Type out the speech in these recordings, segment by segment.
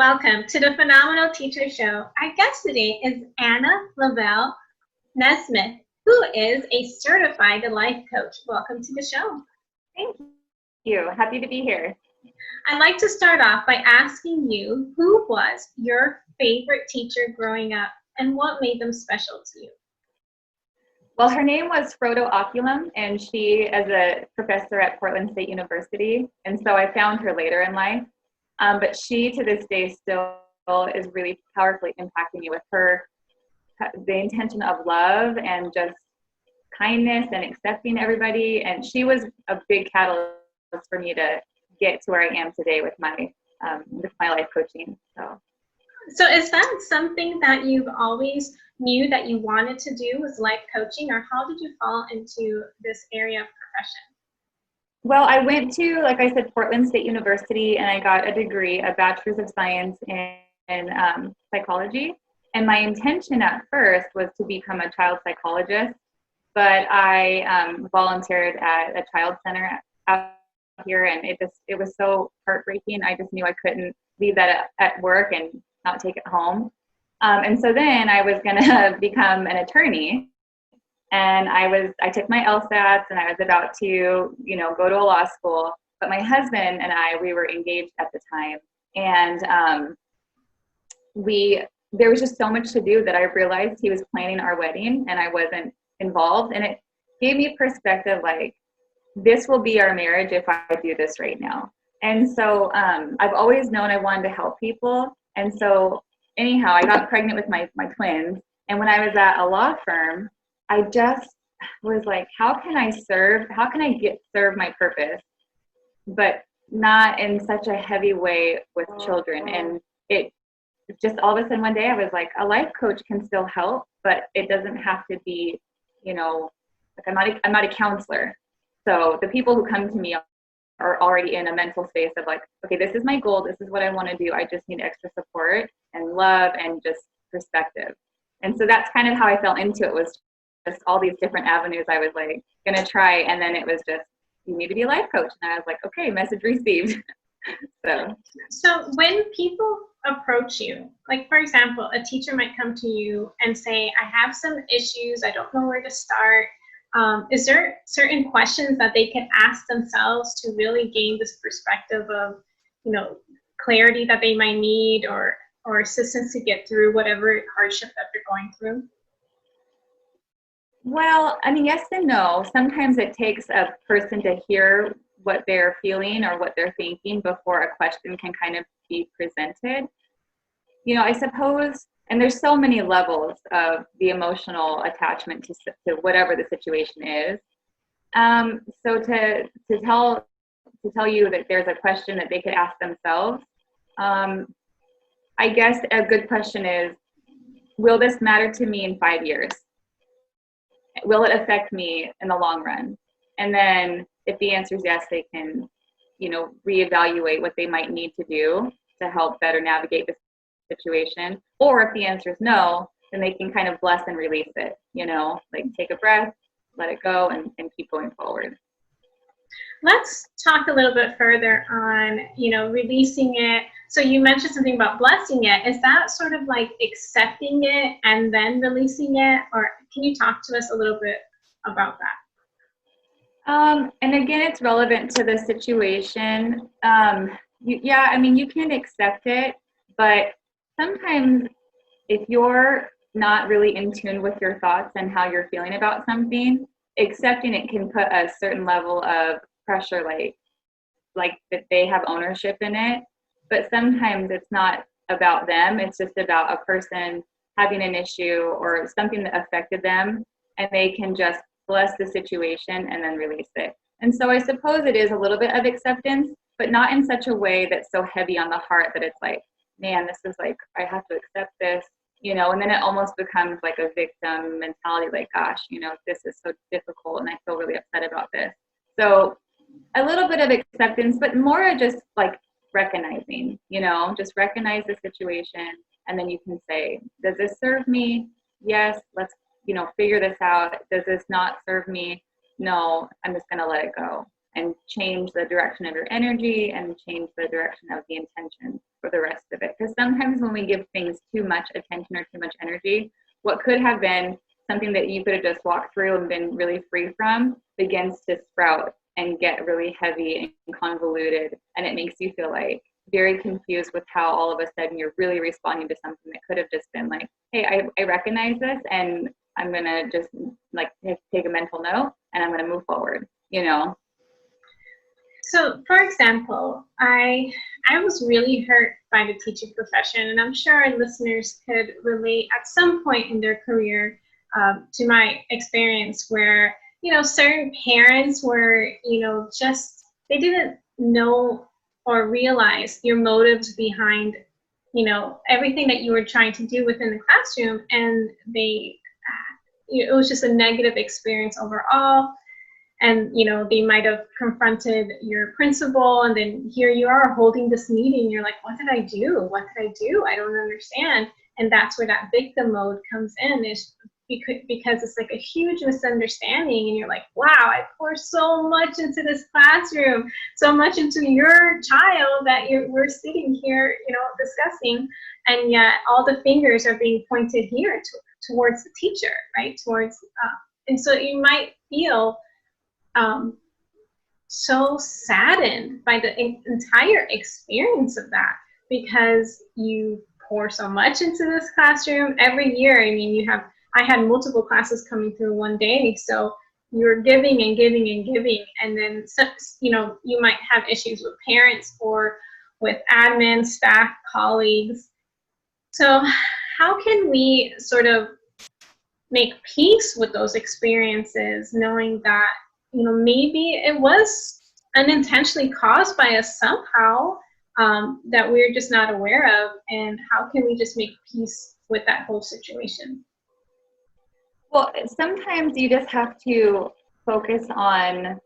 Welcome to the Phenomenal Teacher Show. Our guest today is Anna Lovell Nesmith, who is a certified life coach. Welcome to the show. Thank you. Happy to be here. I'd like to start off by asking you, who was your favorite teacher growing up and what made them special to you? Well, her name was Frodo Oculum, and she is a professor at Portland State University, and so I found her later in life. But she, to this day, still is really powerfully impacting me with the intention of love and just kindness and accepting everybody. And she was a big catalyst for me to get to where I am today with my life coaching. So is that something that you've always knew that you wanted to do, was life coaching, or how did you fall into this area of profession? Well, I went to, like I said, Portland State University, and I got a degree, a bachelor's of science in psychology. And my intention at first was to become a child psychologist, but I volunteered at a child center out here, and it was so heartbreaking. I just knew I couldn't leave that at work and not take it home. And so then I was going to become an attorney. And I took my LSATs, and I was about to, go to a law school. But my husband and we were engaged at the time. And there was just so much to do that I realized he was planning our wedding and I wasn't involved. And it gave me perspective, like, this will be our marriage if I do this right now. And so I've always known I wanted to help people. And so anyhow, I got pregnant with my twins. And when I was at a law firm, I just was like, how can I serve my purpose, but not in such a heavy way with children. And it just all of a sudden one day I was like, a life coach can still help, but it doesn't have to be, like I'm not a counselor. So the people who come to me are already in a mental space of like, okay, this is my goal. This is what I want to do. I just need extra support and love and just perspective. And so that's kind of how I fell into it, was just all these different avenues I was like going to try. And then it was just, you need to be a life coach. And I was like, okay, message received. So when people approach you, like for example, a teacher might come to you and say, I have some issues, I don't know where to start. Is there certain questions that they can ask themselves to really gain this perspective of, clarity that they might need or assistance to get through whatever hardship that they're going through? Well, I mean, yes and no. Sometimes it takes a person to hear what they're feeling or what they're thinking before a question can kind of be presented. I suppose, and there's so many levels of the emotional attachment to whatever the situation is. So to tell you that there's a question that they could ask themselves, I guess a good question is, will this matter to me in 5 years? Will it affect me in the long run? And then if the answer is yes, they can, reevaluate what they might need to do to help better navigate the situation. Or if the answer is no, then they can kind of bless and release it, like take a breath, let it go, and keep going forward. Let's talk a little bit further on, releasing it. So you mentioned something about blessing it. Is that sort of like accepting it and then releasing it? Or can you talk to us a little bit about that? And again, it's relevant to the situation. You can accept it, but sometimes if you're not really in tune with your thoughts and how you're feeling about something, accepting it can put a certain level of pressure, like that they have ownership in it. But sometimes it's not about them. It's just about a person having an issue or something that affected them, and they can just bless the situation and then release it. And so I suppose it is a little bit of acceptance, but not in such a way that's so heavy on the heart that it's like, man, this is like, I have to accept this, and then it almost becomes like a victim mentality, like, gosh, this is so difficult and I feel really upset about this. So a little bit of acceptance, but more just like recognizing, just recognize the situation. And then you can say, does this serve me? Yes, let's, figure this out. Does this not serve me? No, I'm just going to let it go. and change the direction of your energy and change the direction of the intention for the rest of it. Because sometimes when we give things too much attention or too much energy, what could have been something that you could have just walked through and been really free from begins to sprout and get really heavy and convoluted, and it makes you feel like very confused with how all of a sudden you're really responding to something that could have just been like, hey, I recognize this, and I'm gonna just like take a mental note and I'm gonna move forward, you know? So, for example, I was really hurt by the teaching profession, and I'm sure our listeners could relate at some point in their career to my experience where, certain parents were, just, they didn't know or realize your motives behind, everything that you were trying to do within the classroom, and it was just a negative experience overall. And, they might have confronted your principal, and then here you are holding this meeting. You're like, what did I do? What did I do? I don't understand. And that's where that victim mode comes in, is because it's like a huge misunderstanding. And you're like, wow, I pour so much into this classroom, so much into your child that we're sitting here, discussing. And yet all the fingers are being pointed here towards the teacher, right? And so you might feel so saddened by the entire experience of that, because you pour so much into this classroom every year. I mean, I had multiple classes coming through one day, so you're giving and giving and giving, and then you might have issues with parents or with admin, staff, colleagues. So how can we sort of make peace with those experiences, knowing that maybe it was unintentionally caused by us somehow, that we're just not aware of, and how can we just make peace with that whole situation? Well, sometimes you just have to focus on,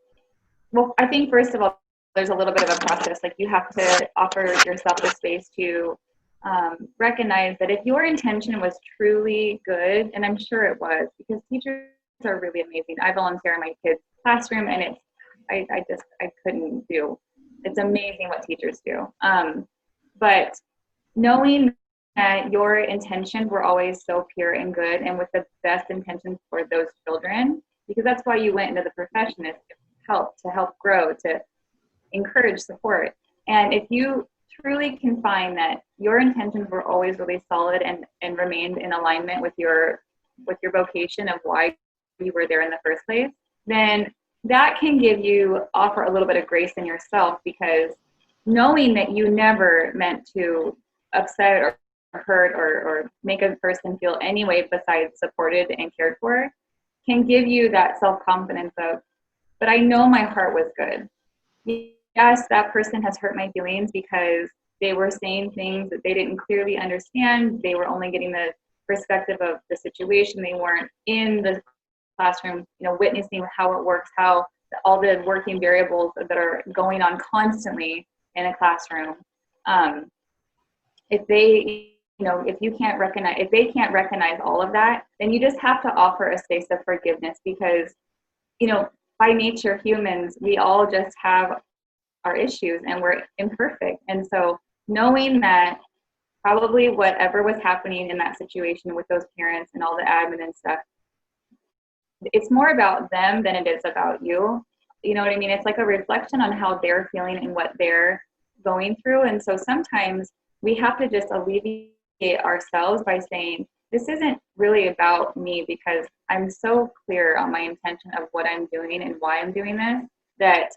well, I think first of all, there's a little bit of a process. Like, you have to offer yourself the space to recognize that if your intention was truly good, and I'm sure it was, because teachers are really amazing. I volunteer in my kids' classroom, and I couldn't do. It's amazing what teachers do. But knowing that your intentions were always so pure and good, and with the best intentions for those children, because that's why you went into the profession, is to help grow, to encourage, support. And if you truly can find that your intentions were always really solid and remained in alignment with your vocation of why you were there in the first place, then that can offer a little bit of grace in yourself, because knowing that you never meant to upset or hurt or make a person feel any way besides supported and cared for can give you that self-confidence of, but I know my heart was good. Yes, that person has hurt my feelings because they were saying things that they didn't clearly understand. They were only getting the perspective of the situation. They weren't in the classroom, witnessing how it works, how all the working variables that are going on constantly in a classroom. If they can't recognize all of that, then you just have to offer a space of forgiveness, because, by nature, humans, we all just have our issues and we're imperfect. And so knowing that probably whatever was happening in that situation with those parents and all the admin and stuff, it's more about them than it is about you. You know what I mean? It's like a reflection on how they're feeling and what they're going through. And so sometimes we have to just alleviate ourselves by saying, this isn't really about me, because I'm so clear on my intention of what I'm doing and why I'm doing this, that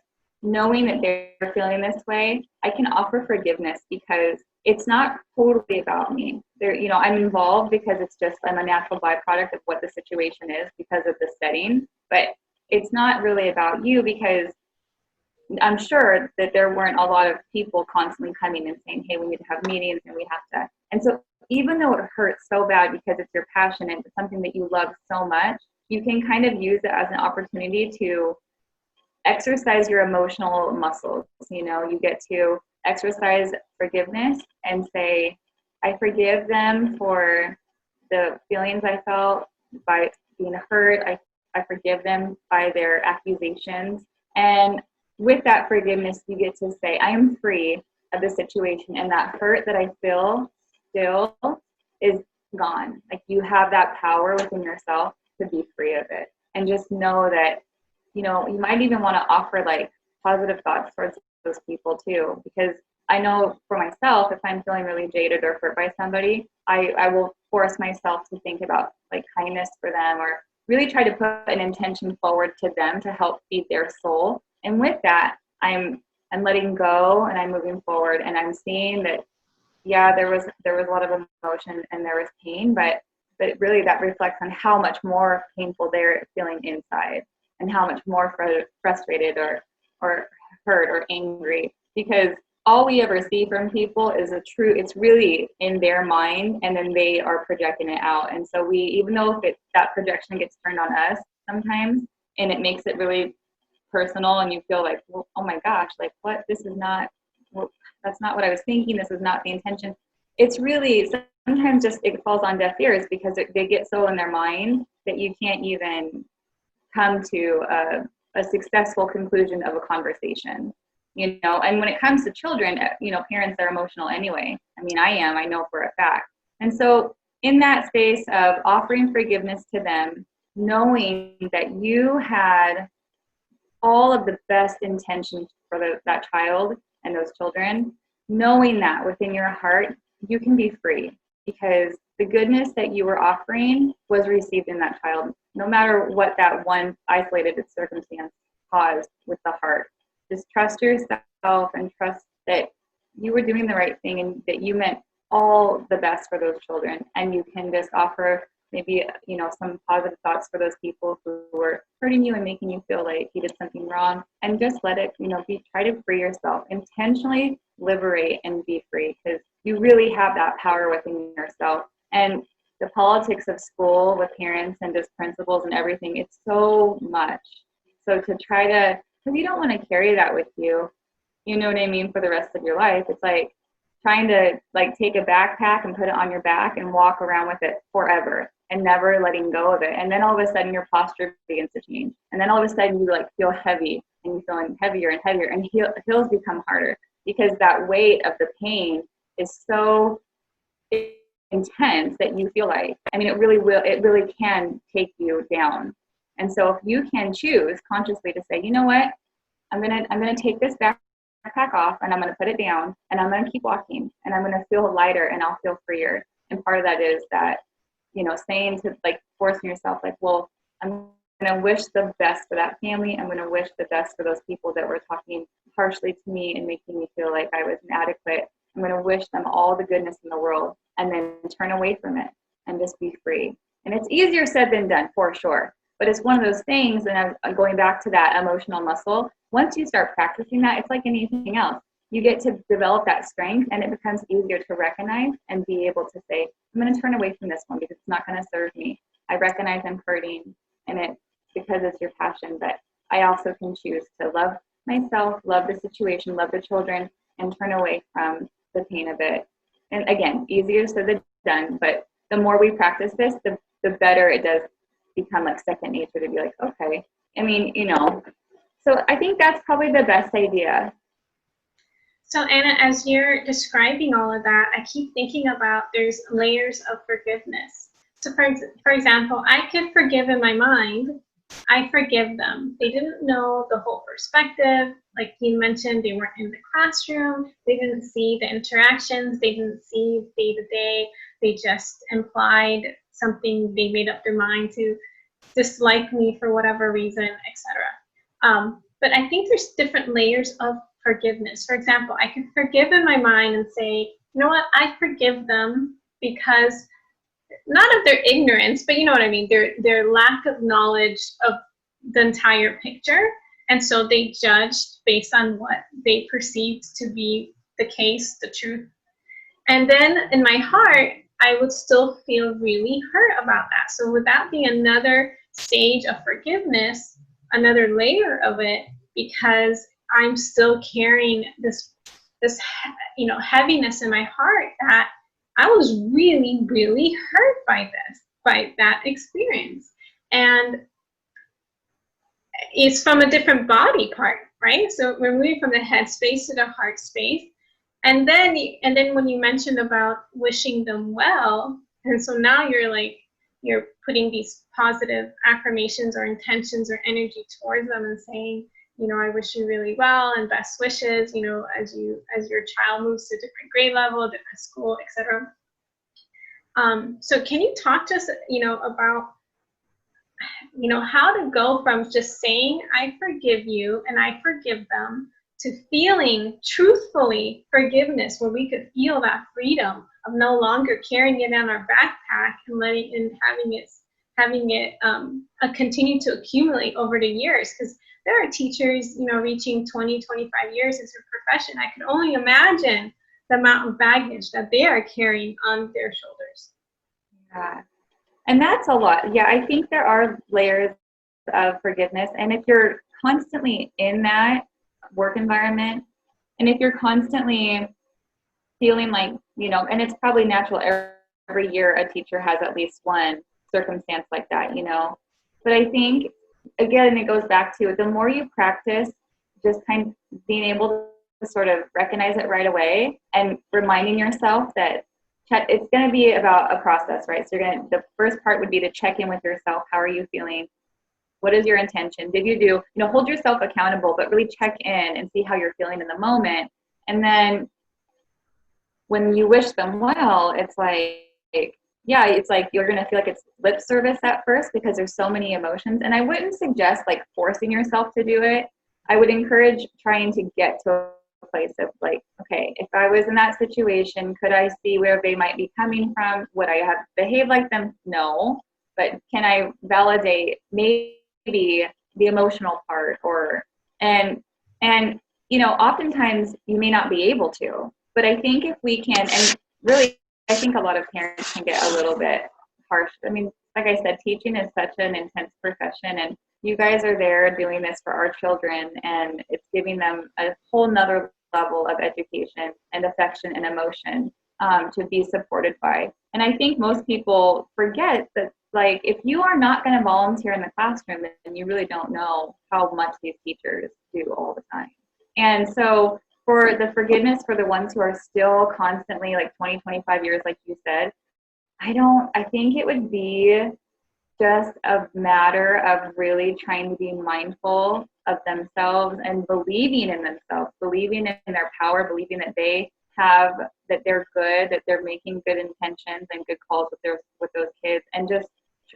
knowing that they're feeling this way, I can offer forgiveness, because it's not totally about me. I'm involved because I'm a natural byproduct of what the situation is because of the setting, but it's not really about you, because I'm sure that there weren't a lot of people constantly coming and saying, hey, we need to have meetings and we have to. And so even though it hurts so bad because it's your passion and it's something that you love so much, you can kind of use it as an opportunity to exercise your emotional muscles. You get to exercise forgiveness and say, I forgive them for the feelings I felt by being hurt. I forgive them by their accusations. And with that forgiveness, you get to say, I am free of the situation, and that hurt that I feel still is gone. Like, you have that power within yourself to be free of it. And just know that, you know, you might even want to offer like positive thoughts towards those people too, because I know for myself, if I'm feeling really jaded or hurt by somebody, I will force myself to think about like kindness for them, or really try to put an intention forward to them to help feed their soul. And with that, I'm letting go, and I'm moving forward, and I'm seeing that, yeah, there was a lot of emotion and there was pain, but really that reflects on how much more painful they're feeling inside, and how much more frustrated or hurt or angry, because all we ever see from people is it's really in their mind, and then they are projecting it out. And so even though if that projection gets turned on us sometimes, and it makes it really personal, and you feel like, well, oh my gosh, like what, this is not, well, that's not what I was thinking, this is not the intention. It's really, sometimes just it falls on deaf ears, because they get so in their mind that you can't even come to a successful conclusion of a conversation, you know. And when it comes to children, you know, parents are emotional anyway. I mean, I know for a fact. And so in that space of offering forgiveness to them, knowing that you had all of the best intentions for that child and those children, knowing that within your heart, you can be free, because the goodness that you were offering was received in that child, no matter what that one isolated circumstance caused with the heart. Just trust yourself and trust that you were doing the right thing, and that you meant all the best for those children. And you can just offer maybe, you know, some positive thoughts for those people who were hurting you and making you feel like you did something wrong, and just let it, you know, try to free yourself, intentionally liberate and be free, because you really have that power within yourself. And the politics of school with parents and just principals and everything, it's so much. So to try to, because you don't want to carry that with you, you know what I mean, for the rest of your life. It's like trying to like take a backpack and put it on your back and walk around with it forever, and never letting go of it. And then all of a sudden your posture begins to change. And then all of a sudden you like feel heavy, and you're feeling heavier and heavier, and hills become harder, because that weight of the pain is so intense that you feel like, I mean, it really can take you down. And so if you can choose consciously to say, you know what, I'm gonna take this backpack off, and I'm gonna put it down, and I'm gonna keep walking, and I'm gonna feel lighter, and I'll feel freer. And part of that is that, you know, saying to like forcing yourself, like, well, I'm gonna wish the best for that family. I'm gonna wish the best for those people that were talking harshly to me and making me feel like I was inadequate. I'm gonna wish them all the goodness in the world, and then turn away from it and just be free. And it's easier said than done, for sure. But it's one of those things, and I'm going back to that emotional muscle. Once you start practicing that, it's like anything else. You get to develop that strength, and it becomes easier to recognize and be able to say, I'm going to turn away from this one because it's not going to serve me. I recognize I'm hurting, and it's because it's your passion. But I also can choose to love myself, love the situation, love the children, and turn away from the pain of it. And again, easier said than done, but the more we practice this, the better it does become like second nature to be like, okay. I mean, you know, so I think that's probably the best idea. So Anna, as you're describing all of that, I keep thinking about there's layers of forgiveness. So for example, I could forgive in my mind. I forgive them. They didn't know the whole perspective. Like you mentioned, they weren't in the classroom. They didn't see the interactions. They didn't see day to day. They just implied something. They made up their mind to dislike me for whatever reason, etc. But I think there's different layers of forgiveness. For example, I could forgive in my mind and say, you know what, I forgive them because not of their ignorance, but you know what I mean, their lack of knowledge of the entire picture. And so they judged based on what they perceived to be the case, the truth. And then in my heart, I would still feel really hurt about that. So would that be another stage of forgiveness, another layer of it, because I'm still carrying this you know, heaviness in my heart that I was really, really hurt by that experience. And it's from a different body part, right? So we're moving from the head space to the heart space. And then when you mentioned about wishing them well, and so now you're putting these positive affirmations or intentions or energy towards them and saying, I wish you really well and best wishes, as your child moves to a different grade level, different school, etc. So can you talk to us, about how to go from just saying, I forgive you and I forgive them, to feeling truthfully forgiveness, where we could feel that freedom of no longer carrying it on our backpack and having it continue to accumulate over the years. Because there are teachers, reaching 20, 25 years as a profession. I can only imagine the amount of baggage that they are carrying on their shoulders. Yeah. And that's a lot. Yeah, I think there are layers of forgiveness. And if you're constantly in that work environment, and if you're constantly feeling like, and it's probably natural, every year a teacher has at least one circumstance like that, But I think, again, it goes back to the more you practice, just kind of being able to sort of recognize it right away and reminding yourself that it's going to be about a process, right? So the first part would be to check in with yourself. How are you feeling? What is your intention? Did you hold yourself accountable, but really check in and see how you're feeling in the moment. And then when you wish them well, it's like you're going to feel like it's lip service at first because there's so many emotions. And I wouldn't suggest like forcing yourself to do it. I would encourage trying to get to a place of like, okay, if I was in that situation, could I see where they might be coming from? Would I have behaved like them? No. But can I validate maybe the emotional part and oftentimes you may not be able to, but I think if we can, and really, I think a lot of parents can get a little bit harsh. I mean, like I said, teaching is such an intense profession, and you guys are there doing this for our children, and it's giving them a whole nother level of education and affection and emotion to be supported by. And I think most people forget that, like, if you are not going to volunteer in the classroom, then you really don't know how much these teachers do all the time. And so for the forgiveness for the ones who are still constantly, like 20, 25 years, like you said, I think it would be just a matter of really trying to be mindful of themselves and believing in themselves, believing in their power, believing that that they're good, that they're making good intentions and good calls with those kids. And just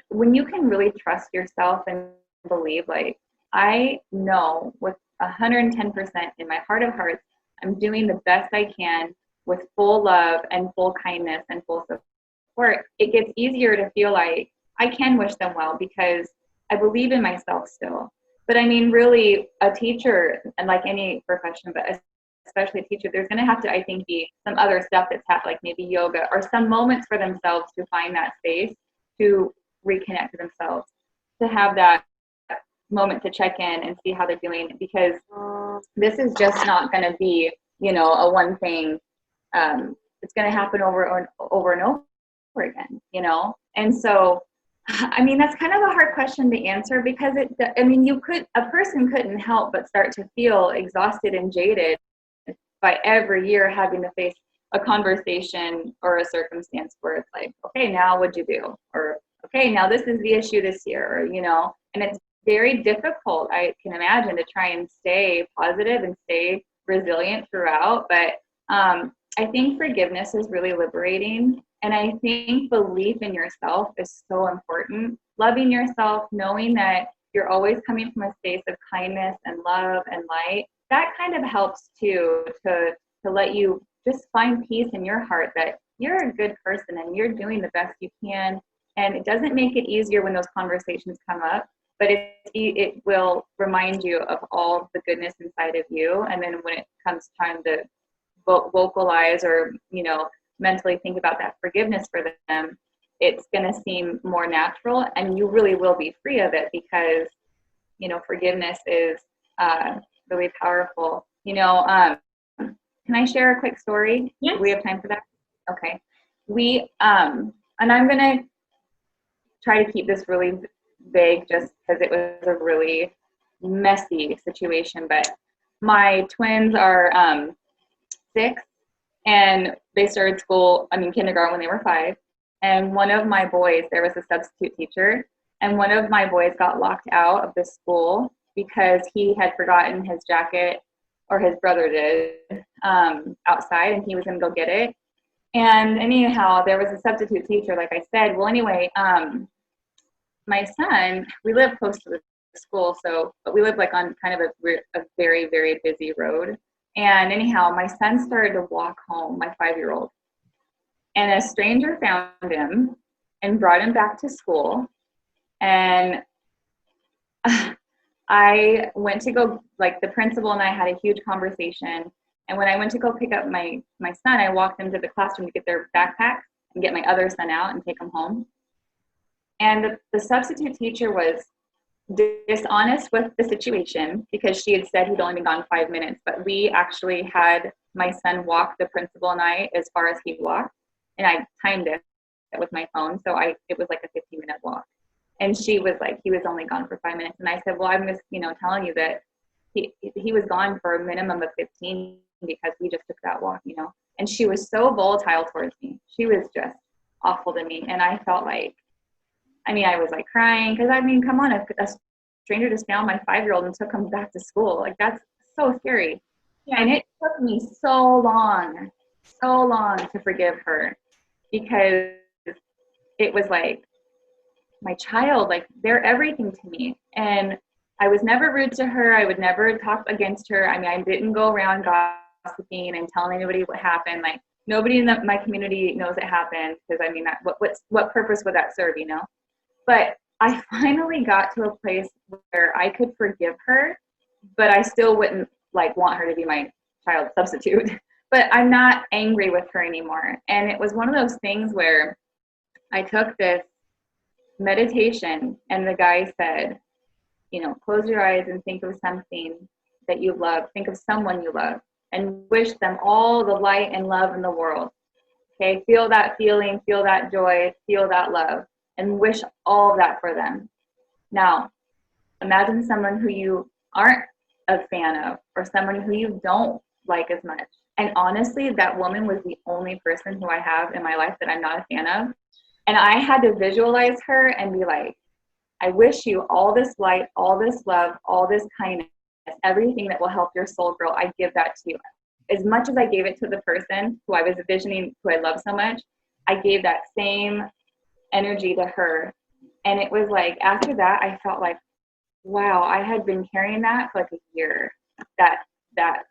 when you can really trust yourself and believe, like, I know with 110% in my heart of hearts, I'm doing the best I can with full love and full kindness and full support, it gets easier to feel like I can wish them well because I believe in myself still. But I mean, really, a teacher, and like any profession, but especially a teacher, there's going to have to, I think, be some other stuff that's happened, like maybe yoga or some moments for themselves to find that space to reconnect to themselves, to have that moment to check in and see how they're doing, because this is just not going to be, a one thing. It's going to happen over and over again, And so, I mean, that's kind of a hard question to answer because a person couldn't help but start to feel exhausted and jaded by every year having to face a conversation or a circumstance where it's like, okay, now what'd you do? Or, okay, now this is the issue this year, or, and it's very difficult, I can imagine, to try and stay positive and stay resilient throughout. But I think forgiveness is really liberating. And I think belief in yourself is so important. Loving yourself, knowing that you're always coming from a space of kindness and love and light, that kind of helps too, to let you just find peace in your heart that you're a good person and you're doing the best you can. And it doesn't make it easier when those conversations come up, but it will remind you of all the goodness inside of you. And then when it comes time to vocalize or, mentally think about that forgiveness for them, it's going to seem more natural and you really will be free of it because, forgiveness is really powerful. Can I share a quick story? Yes. Do we have time for that? Okay. And I'm going to try to keep this really vague just because it was a really messy situation, but my twins are 6, and they started kindergarten when they were 5. And one of my boys, there was a substitute teacher, and one of my boys got locked out of the school because he had forgotten his jacket, or his brother did, outside, and he was going to go get it. And anyhow, there was a substitute teacher, like I said. Well, anyway, my son, we live close to the school, but we live like on kind of a very, very busy road. And anyhow, my son started to walk home, my 5-year-old, and a stranger found him and brought him back to school. And I went to go, like, the principal and I had a huge conversation. And when I went to go pick up my son, I walked them to the classroom to get their backpacks and get my other son out and take him home. And the substitute teacher was dishonest with the situation because she had said he'd only been gone 5 minutes, but we actually had my son walk the principal and I as far as he walked, and I timed it with my phone, so it was like a 15-minute walk. And she was like, he was only gone for 5 minutes, and I said, well, I'm just telling you that he was gone for a minimum of 15 because we just took that walk. And she was so volatile towards me. She was just awful to me, and I felt like, I was like crying because come on, a stranger just found my 5-year-old and took him back to school. Like, that's so scary. Yeah. And it took me so long to forgive her, because it was like my child, like, they're everything to me. And I was never rude to her. I would never talk against her. I didn't go around gossiping and telling anybody what happened. Like, nobody in my community knows it happened, because what purpose would that serve, But I finally got to a place where I could forgive her, but I still wouldn't want her to be my child substitute. But I'm not angry with her anymore. And it was one of those things where I took this meditation, and the guy said, close your eyes and think of something that you love. Think of someone you love and wish them all the light and love in the world. Okay, feel that feeling, feel that joy, feel that love, and wish all of that for them. Now, imagine someone who you aren't a fan of, or someone who you don't like as much. And honestly, that woman was the only person who I have in my life that I'm not a fan of. And I had to visualize her and be like, I wish you all this light, all this love, all this kindness, everything that will help your soul grow. I give that to you. As much as I gave it to the person who I was envisioning, who I love so much, I gave that same energy to her. And it was like, after that, I felt like, wow, I had been carrying that for like a year, that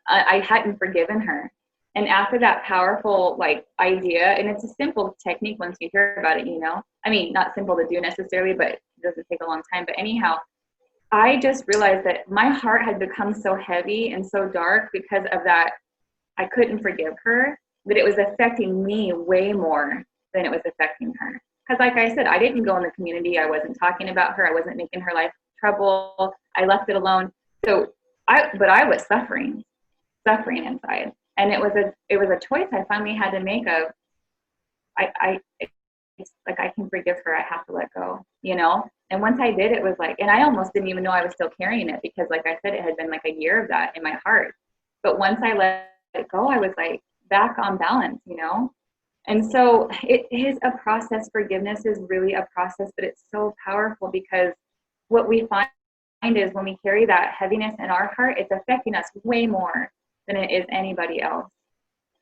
I hadn't forgiven her. And after that powerful idea, and it's a simple technique once you hear about it, not simple to do necessarily, but it doesn't take a long time. But anyhow, I just realized that my heart had become so heavy and so dark because of that. I couldn't forgive her, that it was affecting me way more than it was affecting her. Because like I said, I didn't go in the community. I wasn't talking about her. I wasn't making her life trouble. I left it alone. But I was suffering inside. And it was a choice I finally had to make of, it's like, I can forgive her. I have to let go, And once I did, it was like, and I almost didn't even know I was still carrying it, because like I said, it had been like a year of that in my heart. But once I let it go, I was like back on balance, And so it is a process. Forgiveness is really a process, but it's so powerful, because what we find is when we carry that heaviness in our heart, it's affecting us way more than it is anybody else.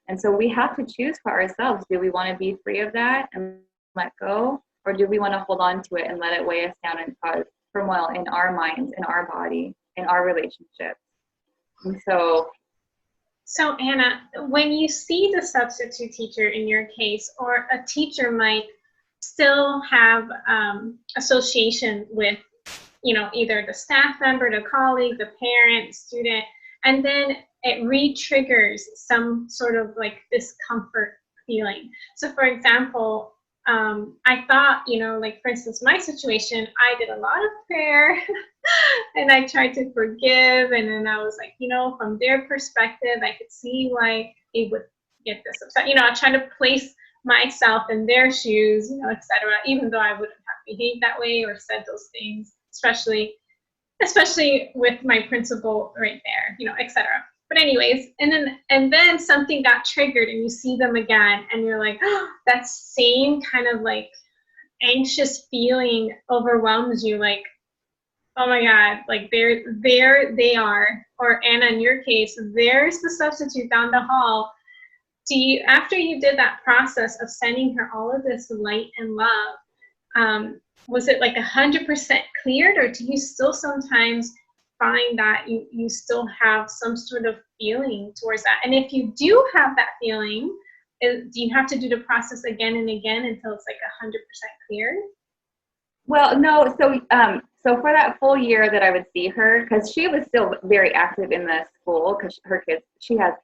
And so we have to choose for ourselves. Do we want to be free of that and let go? Or do we want to hold on to it and let it weigh us down and cause turmoil in our minds, in our body, in our relationships? And so Anna, when you see the substitute teacher in your case, or a teacher might still have association with, either the staff member, the colleague, the parent, student, and then it re-triggers some sort of discomfort feeling. So for example, I thought, for instance, my situation, I did a lot of prayer and I tried to forgive. And then I was like, from their perspective, I could see why they would get this upset. I try to place myself in their shoes, etc., even though I wouldn't have behaved that way or said those things, especially especially with my principal right there, etc. But anyways, and then something got triggered and you see them again and you're like, oh, that same kind of like anxious feeling overwhelms you, like, oh my God, like there they are. Or Anna, in your case, there's the substitute down the hall. Do you, after you did that process of sending her all of this light and love, was it like 100% cleared, or do you still sometimes find that you still have some sort of feeling towards that? And if you do have that feeling, do you have to do the process again and again until it's like 100% clear? Well, no. So for that full year that I would see her, because she was still very active in the school, because her kids, she has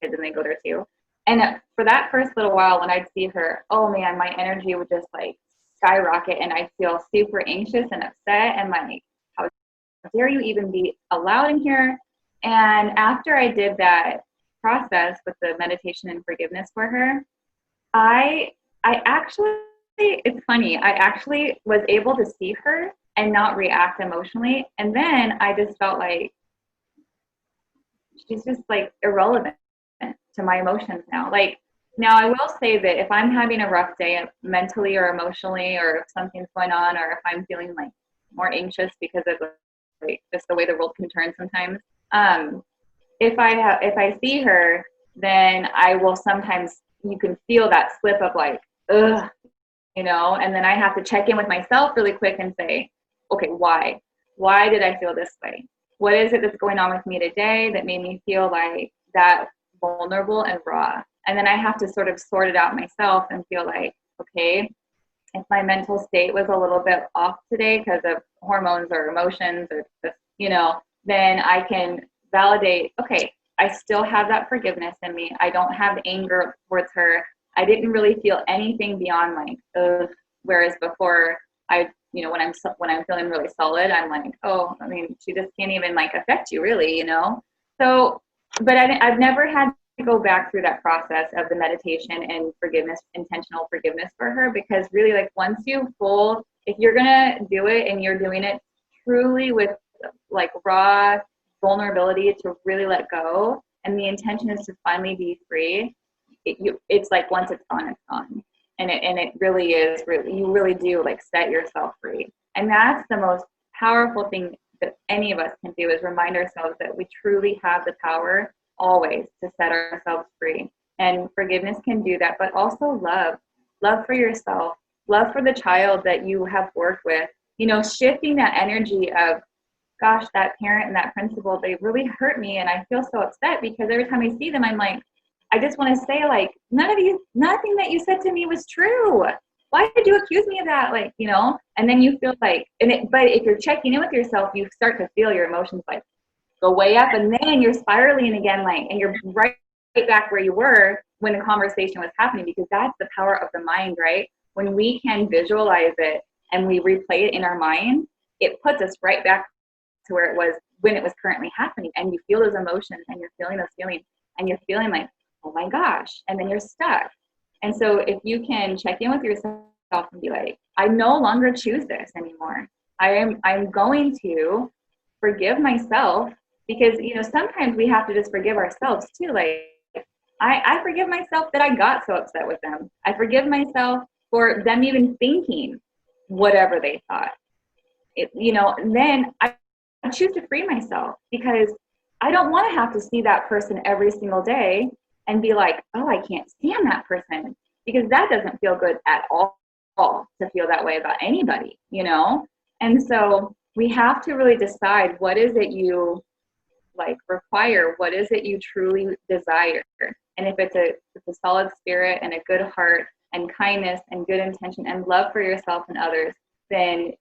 kids and they go there too. And for that first little while when I'd see her, oh man, my energy would just like skyrocket and I'd feel super anxious and upset and like, how dare you even be allowed in here? And after I did that process with the meditation and forgiveness for her, I actually, it's funny, I actually was able to see her and not react emotionally. And then I just felt like she's just like irrelevant to my emotions now. Like, now I will say that if I'm having a rough day mentally or emotionally, or if something's going on, or if I'm feeling like more anxious because of like just the way the world can turn sometimes, if I see her, then I will sometimes, you can feel that slip of like, ugh, and then I have to check in with myself really quick and say, okay, why did I feel this way? What is it that's going on with me today that made me feel like that vulnerable and raw? And then I have to sort of sort it out myself and feel like, okay, if my mental state was a little bit off today because of hormones or emotions or just, then I can validate, okay, I still have that forgiveness in me. I don't have anger towards her. I didn't really feel anything beyond like, ugh. Whereas before, when I'm feeling really solid, I'm like, oh, I mean, she just can't even like affect you really, So, but I've never had to go back through that process of the meditation and forgiveness, intentional forgiveness for her, because really, like, once if you're gonna do it and you're doing it truly with like raw vulnerability to really let go, and the intention is to finally be free, it's like once it's gone, it's gone. And it really is, you really do like set yourself free. And that's the most powerful thing that any of us can do, is remind ourselves that we truly have the power always to set ourselves free. And forgiveness can do that, but also love for yourself, love for the child that you have worked with, shifting that energy of, gosh, that parent and that principal, they really hurt me. And I feel so upset because every time I see them, I'm like, I just want to say, like, nothing that you said to me was true. Why did you accuse me of that? Like, and then you feel like, but if you're checking in with yourself, you start to feel your emotions like go way up, and then you're spiraling again, like, and you're right back where you were when the conversation was happening, because that's the power of the mind, right? When we can visualize it and we replay it in our mind, it puts us right back to where it was when it was currently happening. And you feel those emotions and you're feeling those feelings and you're feeling like, oh my gosh, and then you're stuck. And so if you can check in with yourself and be like, I no longer choose this anymore. I'm going to forgive myself, because sometimes we have to just forgive ourselves too. Like, I forgive myself that I got so upset with them. I forgive myself for them even thinking whatever they thought. And then I choose to free myself, because I don't want to have to see that person every single day and be like, oh, I can't stand that person, because that doesn't feel good at all to feel that way about anybody, And so we have to really decide, what is it you like require? What is it you truly desire? And if it's a solid spirit and a good heart and kindness and good intention and love for yourself and others, then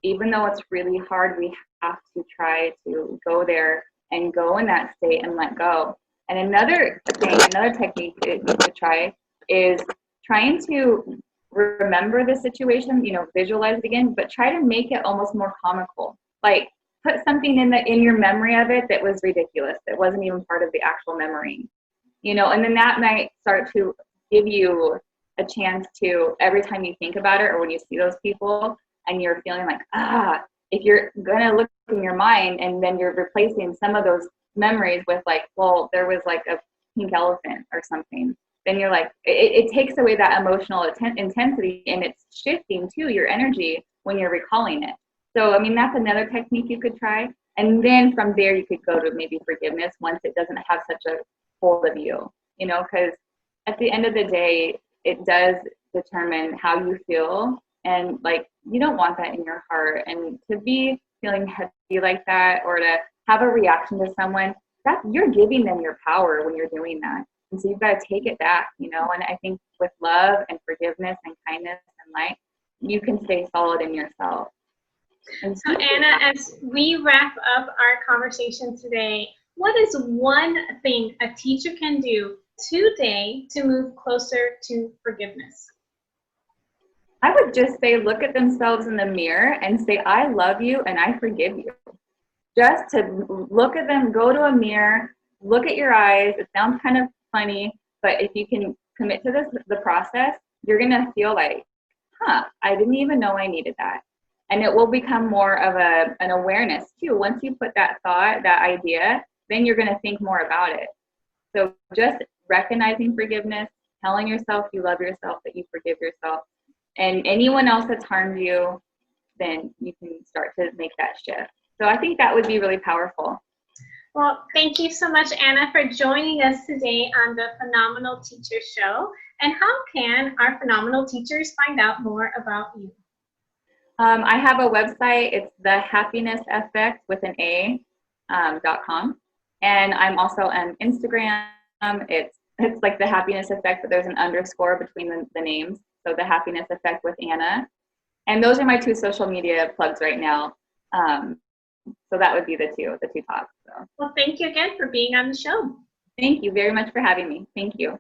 even though it's really hard, we have to try to go there and go in that state and let go. And another technique that you could try is trying to remember the situation, visualize it again, but try to make it almost more comical. Like, put something in your memory of it that was ridiculous, that wasn't even part of the actual memory, and then that might start to give you a chance to, every time you think about it or when you see those people and you're feeling like, if you're gonna look in your mind and then you're replacing some of those memories with like, well, there was like a pink elephant or something, then you're like, it takes away that emotional intensity, and it's shifting to your energy when you're recalling it. So, I mean, that's another technique you could try. And then from there, you could go to maybe forgiveness once it doesn't have such a hold of you, you know, because at the end of the day, it does determine how you feel. And like, you don't want that in your heart. And to be feeling heavy like that, or to have a reaction to someone, that you're giving them your power when you're doing that. And so you've got to take it back, you know. And I think with love and forgiveness and kindness and light, you can stay solid in yourself. And so Anna, as we wrap up our conversation today, what is one thing a teacher can do today to move closer to forgiveness? I would just say, look at themselves in the mirror and say, I love you and I forgive you. Just to look at them, go to a mirror, look at your eyes. It sounds kind of funny, but if you can commit to the process, you're going to feel like, I didn't even know I needed that. And it will become more of an awareness too. Once you put that thought, that idea, then you're going to think more about it. So just recognizing forgiveness, telling yourself you love yourself, that you forgive yourself, and anyone else that's harmed you, then you can start to make that shift. So I think that would be really powerful. Well, thank you so much, Anna, for joining us today on the Phenomenal Teacher Show. And how can our phenomenal teachers find out more about you? I have a website. It's the happiness effect with an .com. And I'm also on Instagram. It's like the happiness effect, but there's an underscore between the names. So the happiness effect with Anna. And those are my two social media plugs right now. So that would be the two tops. So. Well, thank you again for being on the show. Thank you very much for having me. Thank you.